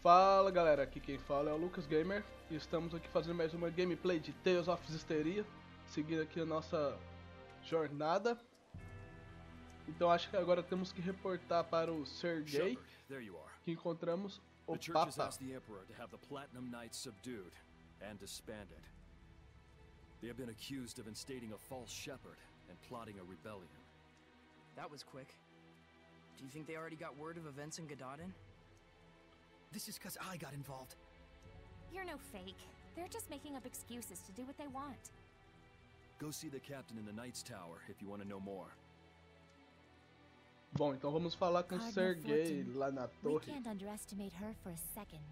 Fala galera, aqui quem fala é o Lucas Gammer e estamos aqui fazendo mais uma gameplay de Tales of Zestiria, seguindo aqui a nossa jornada. Então acho que agora temos que reportar para o Sergei, que encontramos o Papa. The Emperor to have the Platinum Knights subdued and disbanded. They have been accused of instating a false shepherd and plotting a rebellion. That was quick. Do you think they already got word of events in Gadadin? This is because I got involved. You're no fake. They're just making up excuses to do what they want. Go see the captain in the Knight's Tower if you want to know more. Bom, então vamos falar com o Sergei lá na We torre. can't underestimate her for a second.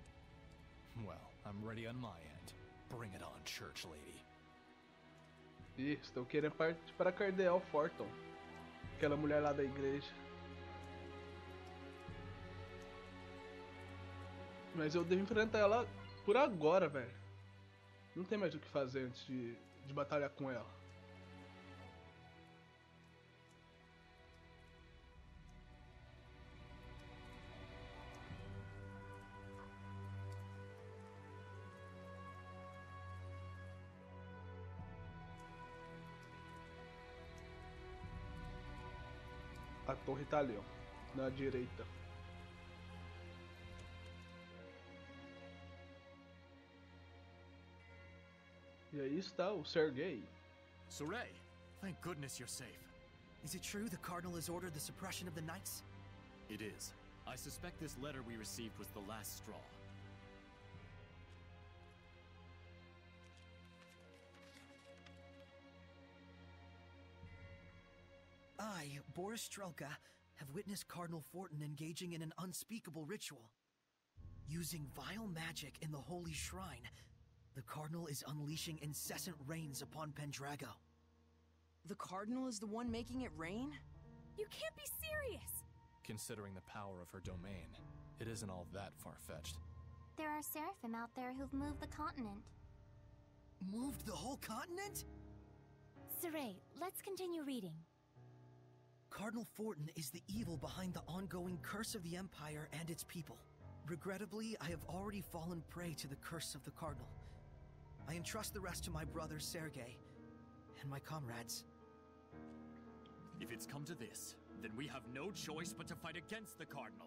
Well, I'm ready on my end. Bring it on, church lady. Ih, estou querendo partir para Cardeal Forton. Aquela mulher lá da igreja. Mas eu devo enfrentar ela por agora, velho. Não tem mais o que fazer antes de batalhar com ela. A torre tá ali, ó, na direita. E aí está o Sergei. Saray, thank goodness you're safe. Is it true the Cardinal has ordered the suppression of the Knights? It is. I suspect this letter we received was the last straw. I, Boris Strelka, have witnessed Cardinal Forton engaging in an unspeakable ritual. Using vile magic in the holy shrine, the Cardinal is unleashing incessant rains upon Pendrago. The Cardinal is the one making it rain? You can't be serious! Considering the power of her domain, it isn't all that far-fetched. There are Seraphim out there who've moved the continent. Moved the whole continent? Saray, let's continue reading. Cardinal Forton is the evil behind the ongoing curse of the Empire and its people. Regrettably, I have already fallen prey to the curse of the Cardinal. I entrust the rest to my brother Sergei and my comrades. If it's come to this, then we have no choice but to fight against the Cardinal.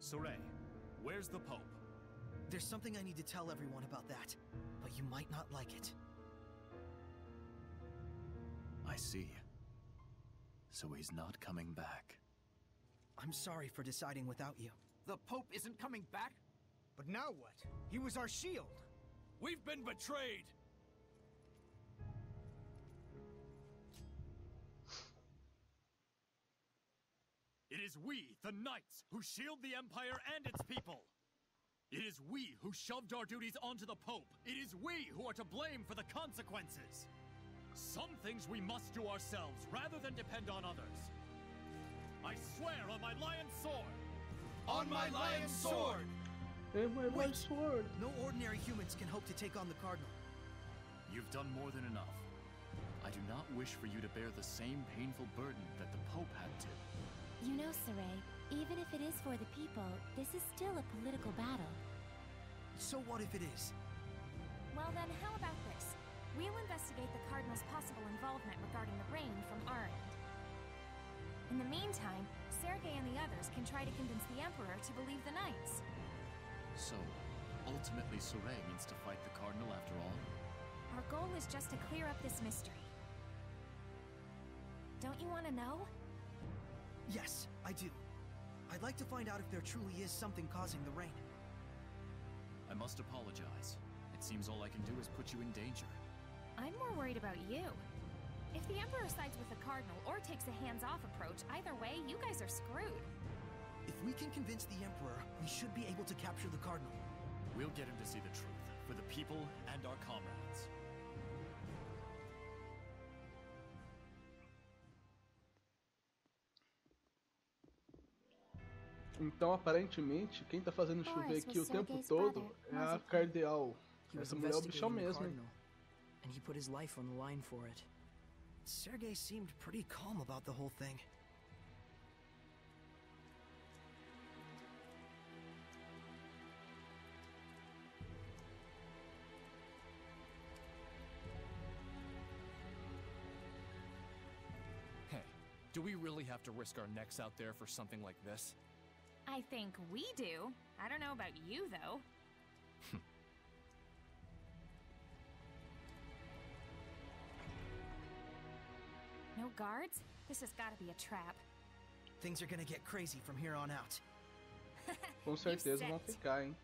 Saray, where's the Pope? There's something I need to tell everyone about that, but you might not like it. I see. So he's not coming back. I'm sorry for deciding without you. The Pope isn't coming back? But now what? He was our shield. We've been betrayed! It is we, the Knights, who shield the Empire and its people! It is we who shoved our duties onto the Pope! It is we who are to blame for the consequences! Some things we must do ourselves, rather than depend on others. I swear on my lion's sword! On my lion's sword! And my Wait. sword. No ordinary humans can hope to take on the Cardinal. You've done more than enough. I do not wish for you to bear the same painful burden that the Pope had to. You know, Saray, even if it is for the people, this is still a political battle. So what if it is? Well then, how about this? We'll investigate the Cardinal's possible involvement regarding the rain from our end. In the meantime, Sergei and the others can try to convince the Emperor to believe the Knights. So, ultimately Saray means to fight the Cardinal after all? Our goal is just to clear up this mystery. Don't you want to know? Yes, I do. I'd like to find out if there truly is something causing the rain. I must apologize. It seems all I can do is put you in danger. I'm more worried about you. If the Emperor sides with the Cardinal or takes a hands-off approach, either way, you guys are screwed. If we can convince the Emperor, we should be able to capture the Cardinal. We'll get him to see the truth, for the people and our comrades. Então aparentemente quem tá fazendo chover aqui o tempo todo é a Cardeal. Essa mulher é o bichão mesmo, hein? And he put his life on the line for it. Sergei seemed pretty calm about the whole thing. Do we really have to risk our necks out there for something like this? I think we do. I don't know about you, though. No guards? This has got to be a trap. Things are gonna get crazy from here on out. Com certeza vão ficar, hein?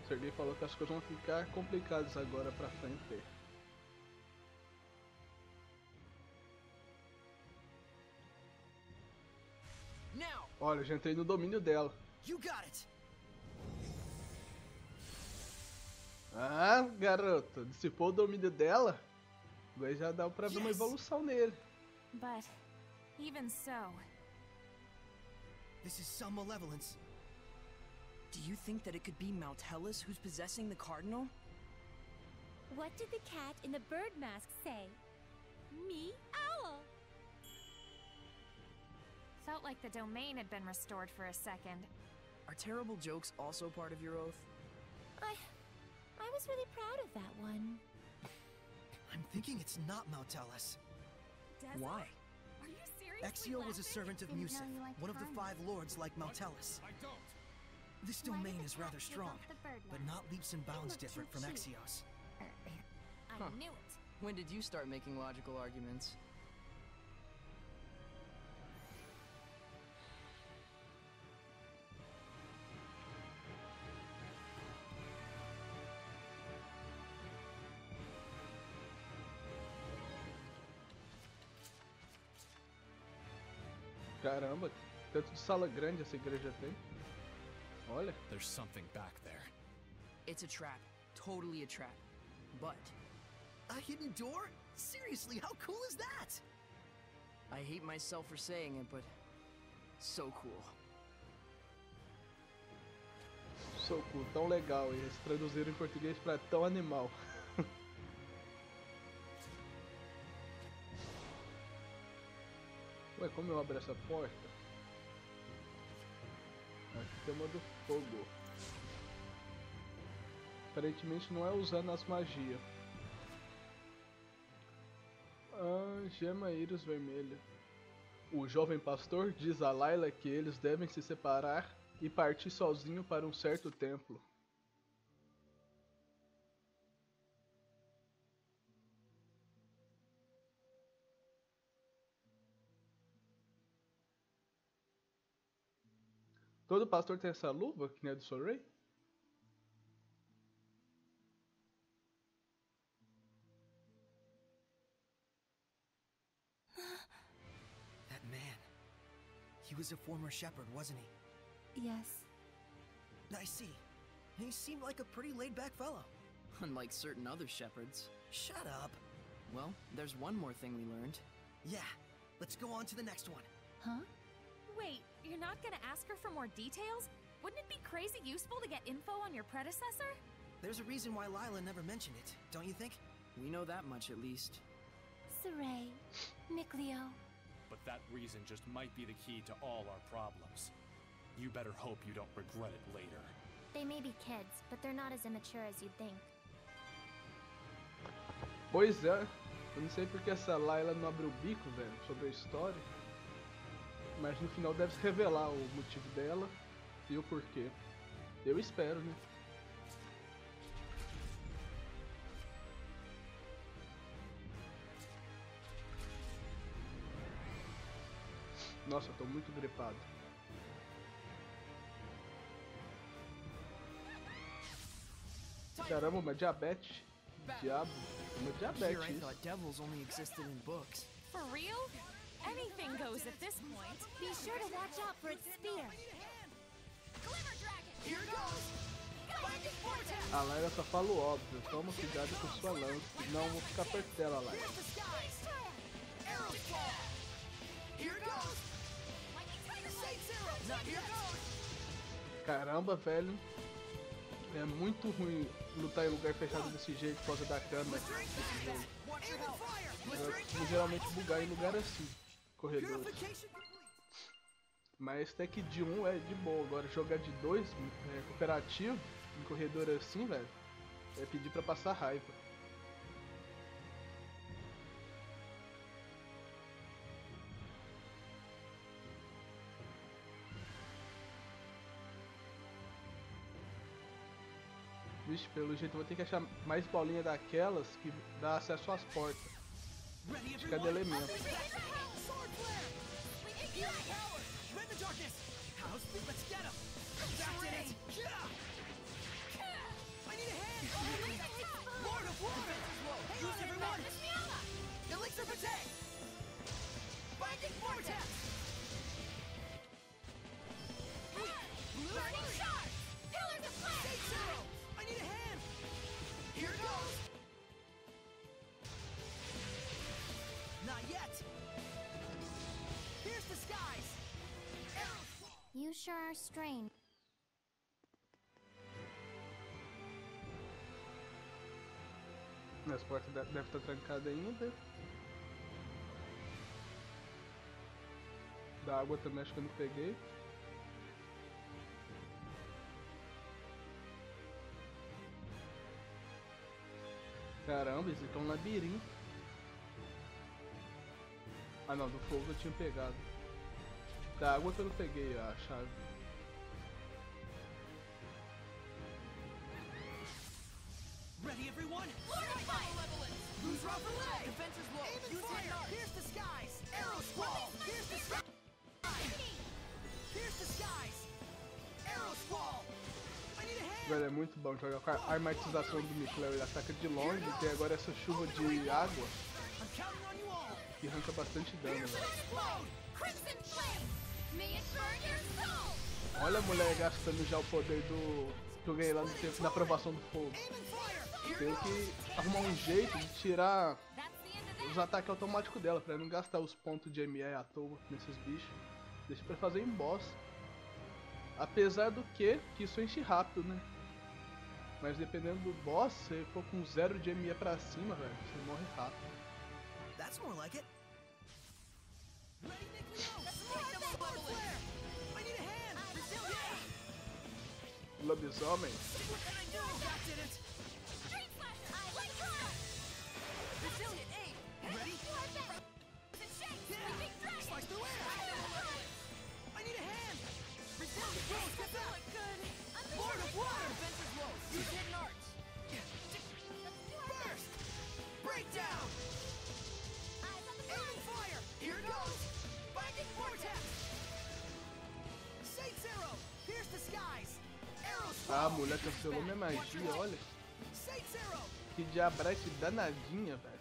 O Sergei falou que as coisas vão ficar complicadas agora pra frente. Olha, já entrei no domínio dela. You got it. Ah, garoto, dissipou o domínio dela? Agora já dá pra ver uma evolução nele. But even so, this is some malevolence. Do you think that it could be Maltellus who's possessing the Cardinal? What did the cat in the bird mask say? Me, owl. felt like the domain had been restored for a second. Are terrible jokes also part of your oath? I was really proud of that one. I'm thinking it's not Maltellus. Why? Are you seriously Exio was a servant of Didn't Musa, know you liked one of the fun. 5 lords like Maltellus. I don't. This Why did domain the is cat rather give strong, off the bird but mask? not leaps and bounds looked too different from cute. Exio's. I knew it. When did you start making logical arguments? Caramba, tanto de sala grande essa igreja tem. Olha. There's something back there. It's a trap. Totally a trap. But A hidden door? Seriously, how cool is that? I hate myself for saying it, but so cool. So cool, tão legal. E eles traduziram em português pra tão animal. Ué, como eu abro essa porta? Aqui tem uma do fogo. Aparentemente não é usando as magias. Gema íris vermelha. O jovem pastor diz a Layla que eles devem se separar e partir sozinho para um certo templo. Todo pastor tem essa luva, que nem a do Sorey? That man. He was a former shepherd, wasn't he? Yes. I see. He seemed like a pretty laid-back fellow. Unlike certain other shepherds. Shut up. Well, there's one more thing we learned. Yeah, let's go on to the next one. Huh? Wait, you're not gonna ask her for more details? Wouldn't it be crazy useful to get info on your predecessor? There's a reason why Lila never mentioned it, don't you think? We know that much at least. Saray. Mikleo. But that reason just might be the key to all our problems. You better hope you don't regret it later. They may be kids, but they're not as immature as you'd think. Pois é, eu não sei porque essa Layla não abriu o bico, velho, sobre a história. Mas no final deve se revelar o motivo dela e o porquê. Eu espero, né? Nossa, eu tô muito gripado. Caramba, uma diabetes. Diabo. Uma Here diabetes. I Isso. thought devils only existed in books. For real? Anything goes at this point. Be sure to watch out for its spear. Glimmer Dragon! Here goes! A Layla só fala o óbvio. Toma cuidado com sua lança. Não vou ficar perto dela, Layla. Here goes! Not here goes! Caramba, velho. É muito ruim lutar em lugar fechado desse jeito por causa da câmera. Desse jogo. Watch your health! Eu costumo geralmente bugar em lugar assim. Corredor. Mas até que de um é de boa. Agora jogar de dois, cooperativo, em corredor assim, velho, é pedir pra passar raiva. Vixe, pelo jeito eu vou ter que achar mais bolinha daquelas que dá acesso às portas. De cada elemento. You sure are strange. As portas devem estar trancadas ainda. Da água também acho que eu não peguei. Caramba, esse aqui é um labirinto. Ah não, do fogo eu tinha pegado. Da água que eu não peguei a chave. Ready, everyone? Who's off the leg? Defense is low. Aim and fire. Here's the skies. Arrow squall. Here's the skies. Here's the skies. Arrow squall. I need a hand. Velho, é muito bom jogar com a armatização do Michelin. Ele ataca de longe e tem agora essa chuva de água que arranca bastante dano, velho. Olha a mulher gastando já o poder que eu ganhei lá no tempo da aprovação do fogo. Tenho que arrumar um jeito de tirar os ataques automáticos dela, pra não gastar os pontos de ME à toa nesses bichos. Deixa pra fazer em boss. Apesar do que isso enche rápido, né? Mas dependendo do boss, se for com 0 de ME pra cima, velho, você morre rápido. That's more like it. Lobisomem. Ah, a mulher cancelou minha magia, olha. Que diabrete danadinha, velho.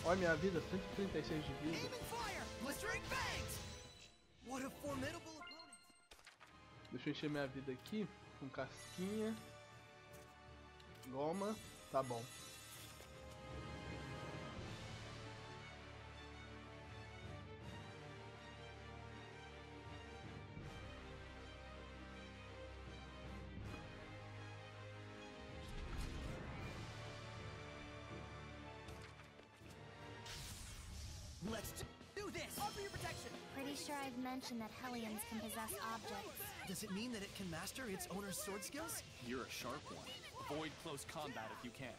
Olha minha vida, 136 de vida. Deixa eu encher minha vida aqui com casquinha. Goma, tá bom. Let's do this! Offer your protection! Pretty sure I've mentioned that Hellions can possess objects. Does it mean that it can master its owner's sword skills? You're a sharp one. Avoid close combat if you can.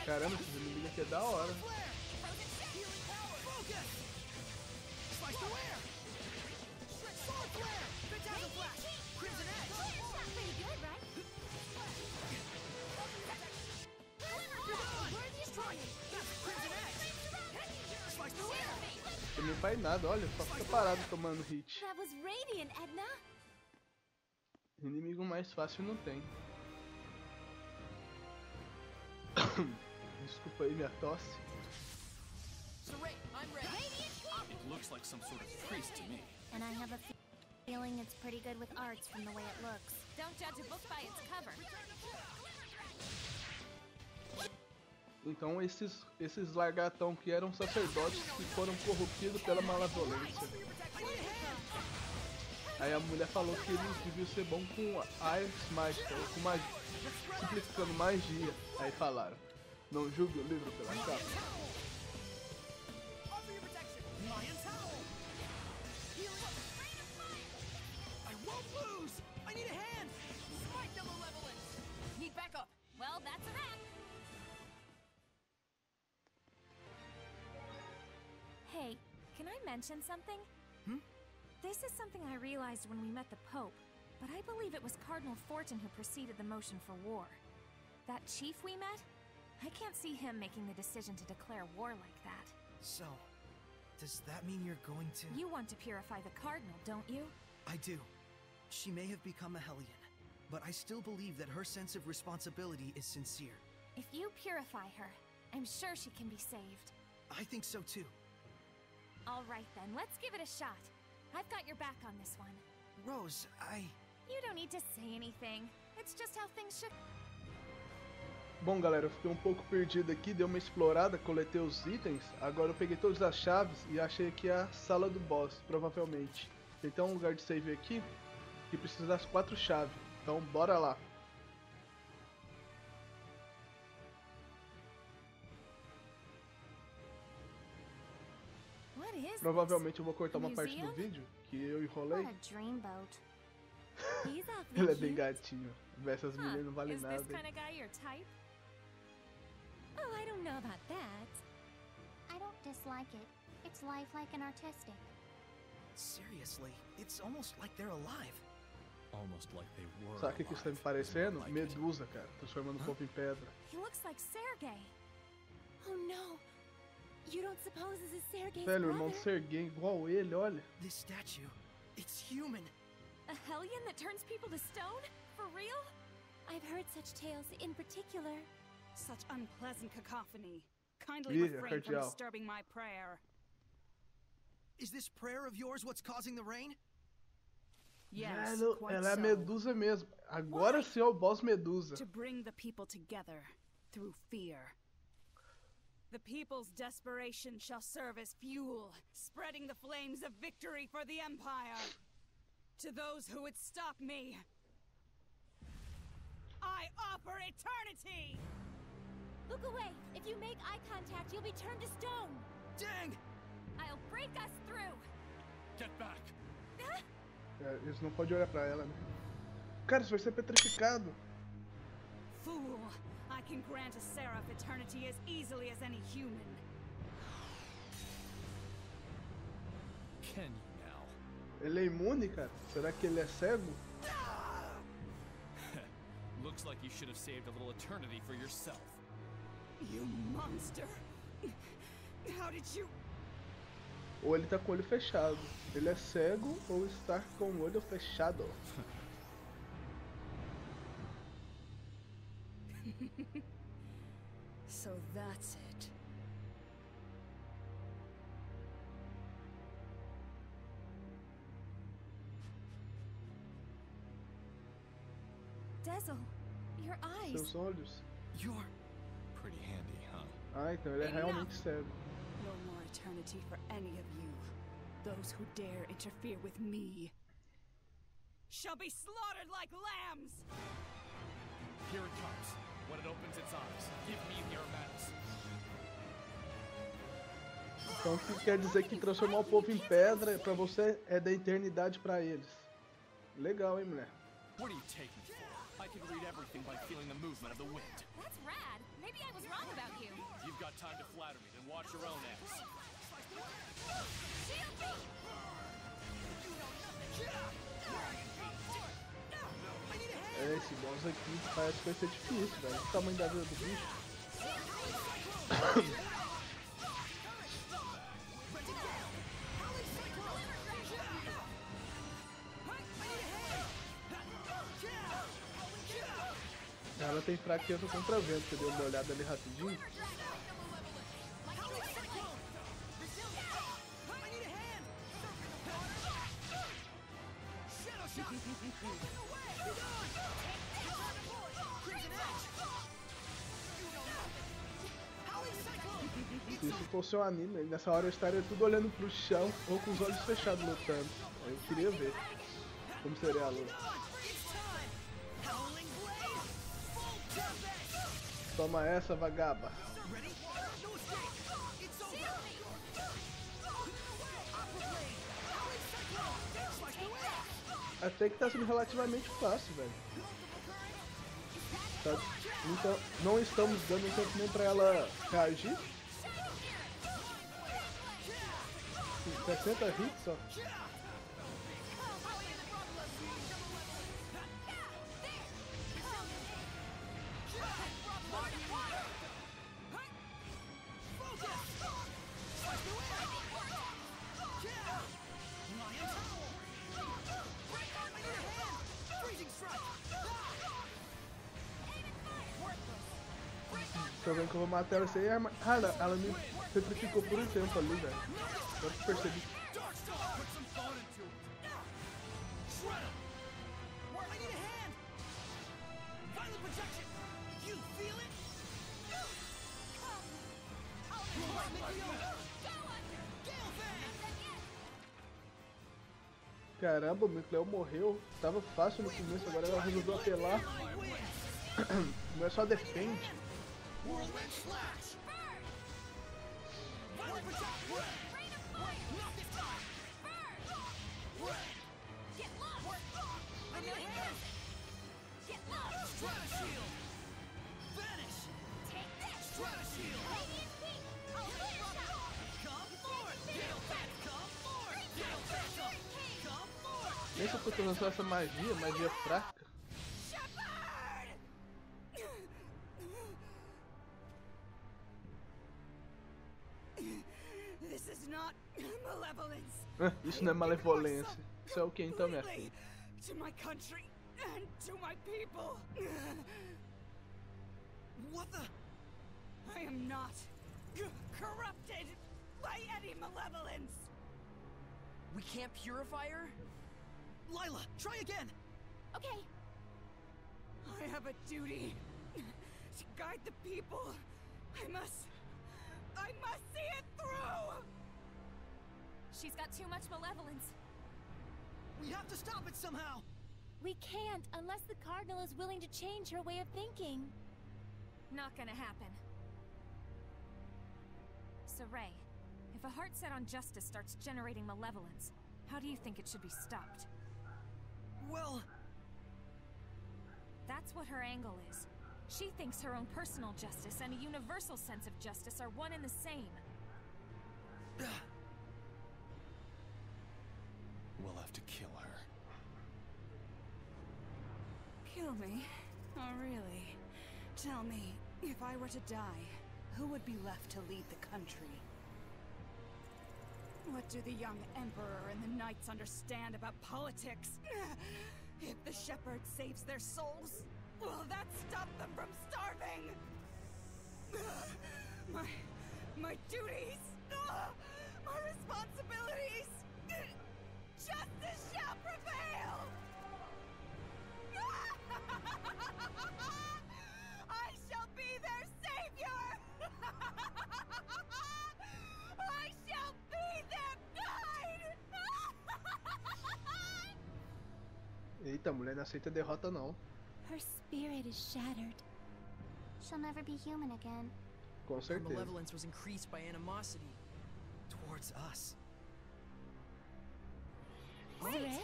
Caramba, esses inimigos aqui é da hora. Não faz nada, olha, só fica parado tomando hit. That was radiant, Edna. Inimigo mais fácil não tem. Desculpa aí minha tosse. It looks like some sort of priest to me. And I have a feeling it's pretty good with arts from the way it looks. Don't judge a book by its cover. Então esses largatão que eram sacerdotes que foram corrompidos pela malevolência. Aí a mulher falou que eles deviam ser bons com artes mágicas, ou com magia, simplificando magia. Aí falaram, não julgue o livro pela capa. Well, that's a wrap. Hey, can I mention something? This is something I realized when we met the Pope, but I believe it was Cardinal Forton who preceded the motion for war. That chief we met? I can't see him making the decision to declare war like that. So, does that mean you're going to... You want to purify the Cardinal, don't you? I do. She may have become a Hellion, but I still believe that her sense of responsibility is sincere. If you purify her, I'm sure she can be saved. I think so too. All right then, let's give it a shot. I've got your back on this one. Rose, You don't need to say anything. It's just how things should... Bom, galera, eu fiquei um pouco perdido aqui, dei uma explorada, coletei os itens. Agora eu peguei todas as chaves e achei aqui a sala do boss, provavelmente. Tem até um lugar de save aqui que precisa das 4 chaves. Então, bora lá. Provavelmente eu vou cortar uma parte do vídeo que eu enrolei. Ele é bem gatinho. Essas meninas não valem nada. Oh, I don't know about that. I don't dislike it. It's lifelike and artistic. Seriously, it's almost like they're alive. Almost like they were. Sabe o que está me parecendo? Medusa, cara, transformando o povo em pedra. He looks like Sergei. Oh no. You don't suppose this is Sergei's Velho, o irmão brother? de Sergei, igual ele, olha. This statue, it's human. A Hellion that turns people to stone? For real? I've heard such tales in particular. Such unpleasant cacophony. Kindly Yeah, refrain from Cardeal. disturbing my prayer. Is this prayer of yours what's causing the rain? Yes, Velho, quite ela é a so. Medusa mesmo. Agora sim é o boss Medusa. To bring the people together through fear. The people's desperation shall serve as fuel, spreading the flames of victory for the Empire. To those who would stop me, I offer eternity! Look away! If you make eye contact, you'll be turned to stone! Dang! I'll break us through! Get back! É, eles não podem olhar pra ela, né? Cara, isso vai ser petrificado. Fool! I can grant a seraph eternity as easily as any human. Can you now? Ele é imune, cara? Será que ele é cego? Looks like you should have saved a little eternity for yourself. You monster! How did you... Ou ele tá com o olho fechado. Ele é cego ou está com o olho fechado. So that's it. Dezel, your eyes. Seus olhos. You're Pretty handy, huh? Ah, então ele é realmente cego. No more eternity for any of you. Those who dare interfere with me shall be slaughtered like lambs! Here it comes. When it opens its eyes, give me the armatus. Então o que quer dizer que transformar o povo em pedra pra você é da eternidade pra eles. Legal, hein, mulher? What do you take me for? I can read everything by feeling the movement of the wind. That's rad. Maybe I was wrong about you. If you've got time to flatter me, then watch your own ass. Shield me! É, esse boss aqui parece que vai ser difícil, velho. O tamanho da vida do bicho. Ela tem fraqueza contra vento, você deu uma olhada ali rapidinho. Se isso fosse um anime, nessa hora eu estaria tudo olhando pro chão ou com os olhos fechados lutando. Eu queria ver como seria a luta. Toma essa, vagaba. Até que tá sendo relativamente fácil, velho. Tá? Então, não estamos dando tempo nem pra ela reagir. 60 hits só. achando que eu vou matar ela sem arma. Ah, ela me petrificou por um tempo ali, velho. Agora que eu percebi. Caramba, o Micleo morreu. Tava fácil no começo, agora ela resolveu apelar. Não é só defende. Nem se eu tô lançando essa magia fraca. This is not malevolence. Isso não é malevolência. Isso é o que então, minha filha? To my country and to my people. What the? I am not corrupted by any malevolence. We can't purify her? Lila, try again! Okay. I have a duty to guide the people. I must see it through! She's got too much malevolence. We have to stop it somehow! We can't unless the Cardinal is willing to change her way of thinking. Not gonna happen. So, Ray, if a heart set on justice starts generating malevolence, how do you think it should be stopped? Well... That's what her angle is. She thinks her own personal justice and a universal sense of justice are one and the same. We'll have to kill her. Kill me? Oh, really? Tell me, if I were to die, who would be left to lead the country? What do the young Emperor and the Knights understand about politics? If the Shepherd saves their souls, will that stop them from starving? My duties, my responsibilities, justice shall prevail! I shall be their savior! I shall be their guide! Eita, a mulher não aceita derrota não. Her spirit is shattered. She'll never be human again. Com Her certeza. malevolence was increased by animosity. Towards us. Ray?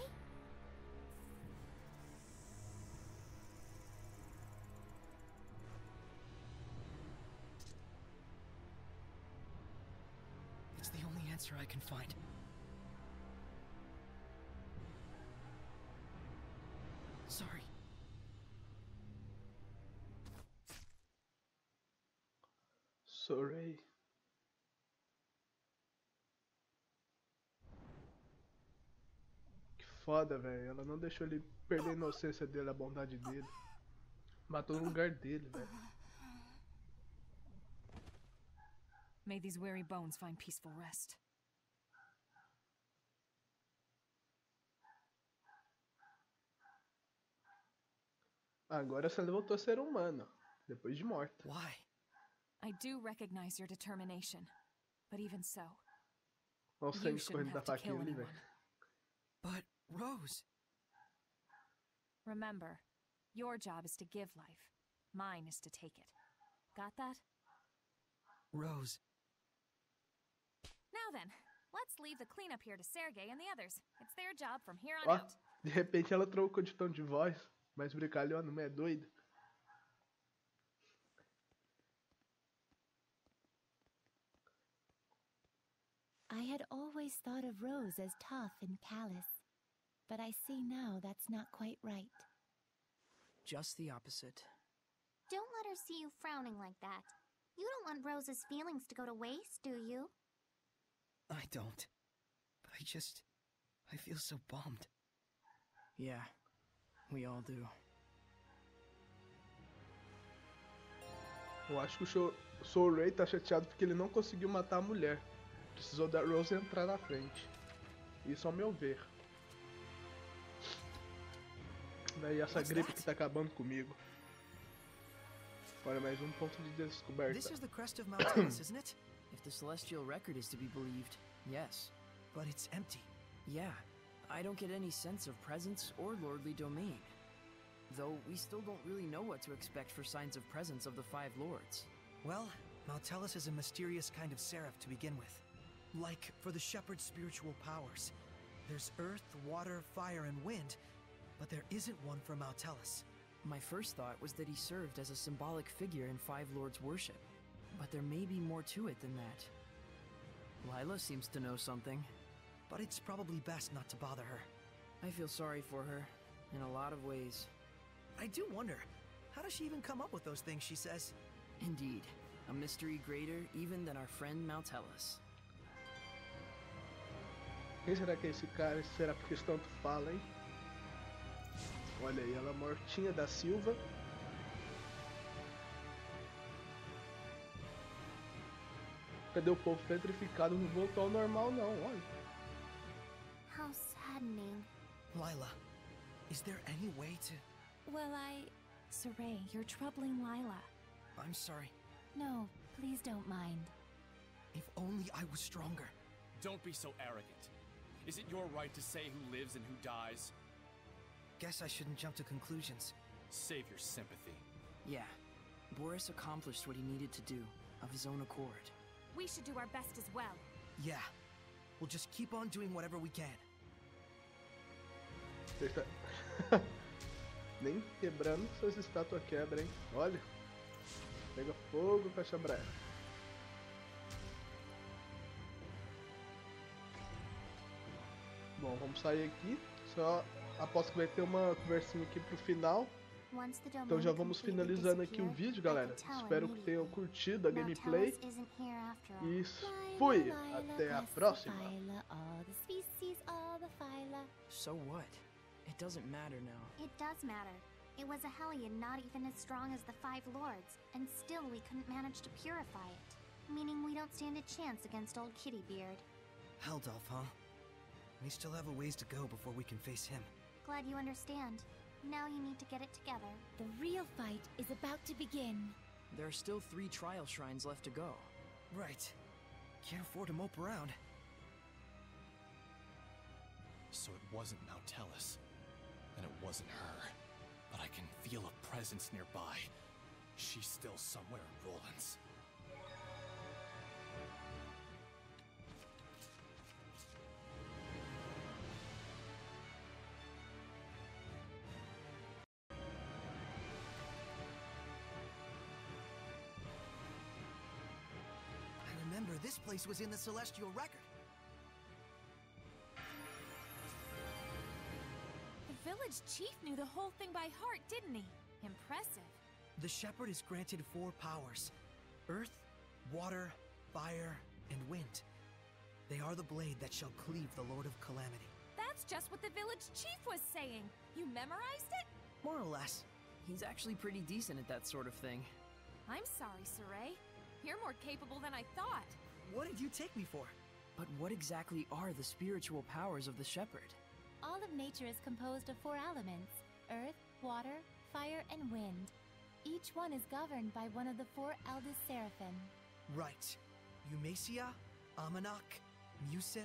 It's the only answer I can find. Sorry. Sorry. Que foda, velho. Ela não deixou ele perder a inocência dele, a bondade dele. Matou no lugar dele, velho. May these weary bones find peaceful rest. Agora você voltou a ser humano, depois de morta. Why? I do recognize your determination, but even so, Olha o you sangue shouldn't escorrendo da have to faquinha kill ali, anyone. velho. But Rose... Remember, your job is to give life. Mine is to take it. Got that? Rose... Now then, let's leave the cleanup here to Sergei and the others. It's their job from here on Ó, out. de repente ela trocou de tom de voz, mas brincalhona, não é doida? I had always thought of Rose as tough and callous, but I see now that's not quite right. Just the opposite. Don't let her see you frowning like that. You don't want Rose's feelings to go to waste, do you? I don't. But I feel so bummed. Yeah, we all do. Eu acho que o Soul Ray tá chateado porque ele não conseguiu matar a mulher. Precisou da Rose entrar na frente. Isso ao meu ver. Daí essa gripe que tá acabando comigo. Olha, mais um ponto de descoberta. This is the crest of Mount Tellus, isn't it? If the celestial record is to be believed, yes. But it's empty. Yeah, I don't get any sense of presence or lordly domain. Though we still don't really know what to expect for signs of presence of the Five Lords. Well, Mount Tellus is a mysterious kind of seraph to begin with. Like for the shepherd's spiritual powers. There's earth, water, fire, and wind, but there isn't one for Mount Tellus. My first thought was that he served as a symbolic figure in Five Lords worship. But there may be more to it than that. Lila seems to know something. But it's probably best not to bother her. I feel sorry for her, in a lot of ways. I do wonder, how does she even come up with those things she says? Indeed, a mystery greater even than our friend Mount Tellus. Quem será que é esse cara? Será porque tanto fala, hein? Olha aí, ela mortinha da Silva. Cadê o povo petrificado? Não voltou ao normal não, olha. How saddening. Lila, is there any way to... Well, Saray, you're troubling Lila. I'm sorry. No, please don't mind. If only I was stronger. Don't be so arrogant. Is it your right to say who lives and who dies? Guess I shouldn't jump to conclusions. Save your sympathy. Yeah, Boris accomplished what he needed to do, of his own accord. We should do our best as well. Yeah, we'll just keep on doing whatever we can. Nem quebrando essas estátuas quebra, hein? Olha. Pega fogo, caixa breve. Bom, vamos sair aqui. Só aposto que vai ter uma conversinha aqui pro final. Então já vamos finalizando aqui o vídeo, galera. Espero que tenham curtido a gameplay. E fui! Até a próxima! So what? It doesn't matter now. It does matter. It was a Hellion not even as strong as the Five Lords, and still we couldn't manage to purify it. Meaning we don't stand a chance against old Kittybeard. Heldolf, huh? We still have a ways to go before we can face him. Glad you understand. Now you need to get it together. The real fight is about to begin. There are still 3 trial shrines left to go. Right. Can't afford to mope around. So it wasn't Mount Tellus, and it wasn't her. But I can feel a presence nearby. She's still somewhere in Roland's. Remember, this place was in the Celestial Record. The village chief knew the whole thing by heart, didn't he? Impressive. The shepherd is granted 4 powers. Earth, water, fire, and wind. They are the blade that shall cleave the Lord of Calamity. That's just what the village chief was saying. You memorized it? More or less. He's actually pretty decent at that sort of thing. I'm sorry, Saray. You're more capable than I thought. What did you take me for? But what exactly are the spiritual powers of the shepherd? All of nature is composed of 4 elements: earth, water, fire, and wind. Each one is governed by one of the 4 eldest seraphim. Right. Eumacia, Amanok, Musif,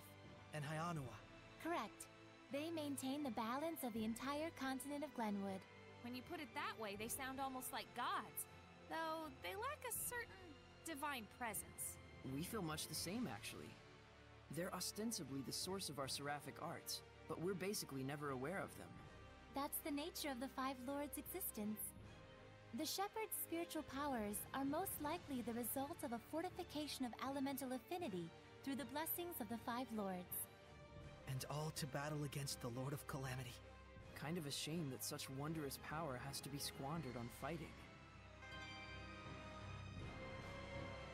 and Hyanua. Correct. They maintain the balance of the entire continent of Glenwood. When you put it that way, they sound almost like gods. Though they lack a certain divine presence. We feel much the same, actually. They're ostensibly the source of our seraphic arts, but we're basically never aware of them. That's the nature of the Five Lords' existence. The shepherd's spiritual powers are most likely the result of a fortification of elemental affinity through the blessings of the Five Lords. And all to battle against the Lord of Calamity. Kind of a shame that such wondrous power has to be squandered on fighting.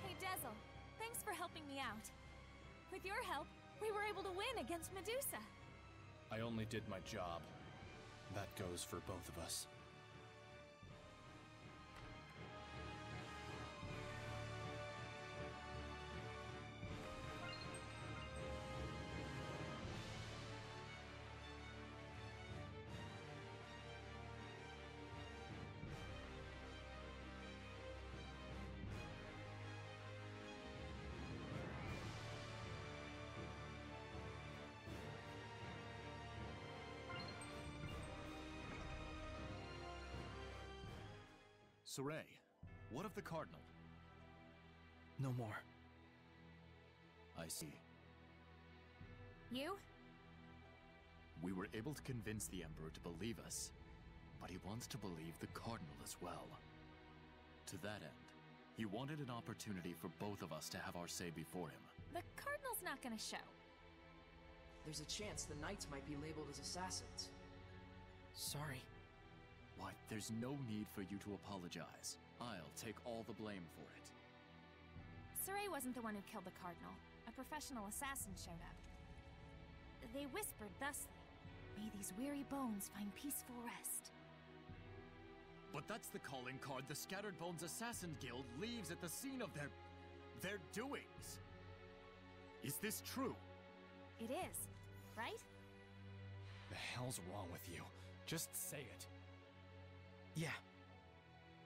Hey, Dezel. Thanks for helping me out. With your help, we were able to win against Medusa. I only did my job. That goes for both of us. Saray, what of the Cardinal? No more. I see. You? We were able to convince the Emperor to believe us, but he wants to believe the Cardinal as well. To that end, he wanted an opportunity for both of us to have our say before him. The Cardinal's not gonna show. There's a chance the Knights might be labeled as assassins. Sorry. What? There's no need for you to apologize. I'll take all the blame for it. Saray wasn't the one who killed the Cardinal. A professional assassin showed up. They whispered thusly, "May these weary bones find peaceful rest." But that's the calling card the Scattered Bones Assassin Guild leaves at the scene of their doings. Is this true? It is, right? The hell's wrong with you? Just say it. Yeah.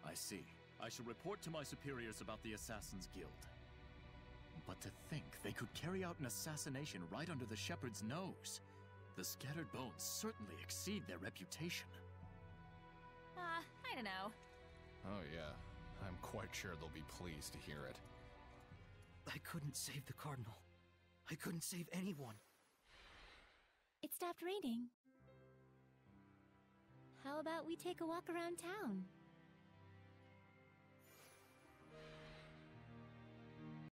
I see. I shall report to my superiors about the Assassin's Guild. But to think they could carry out an assassination right under the Shepherd's nose. The Scattered Bones certainly exceed their reputation. I don't know. Oh yeah, I'm quite sure they'll be pleased to hear it. I couldn't save the Cardinal. I couldn't save anyone. It stopped raining. How about we take a walk around town?